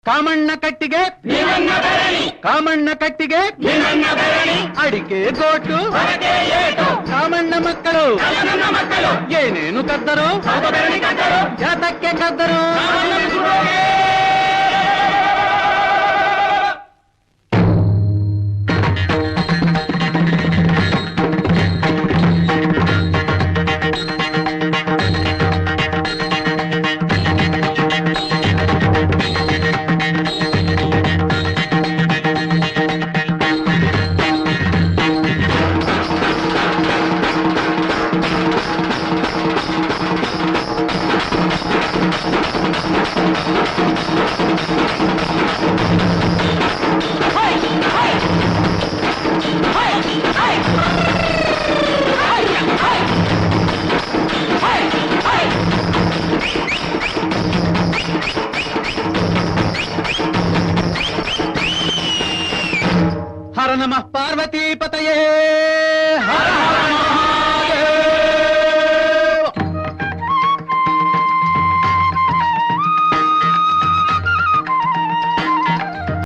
ಕಾಮಣ್ಣ ಕಟ್ಟಿಗೆ ಕಾಮಣ್ಣ ಕಟ್ಟಿಗೆ ಅಡಿಕೆ ಗೋಟು ಕಾಮಣ್ಣ ಮಕ್ಕಳು ಏನೇನು ಕದ್ದರು ಯಾತಕ್ಕೆ ಕದ್ದರು ಹರ ನಮಃ ಪಾರ್ವತಿ ಪತಯೇ ಹರ ಹರ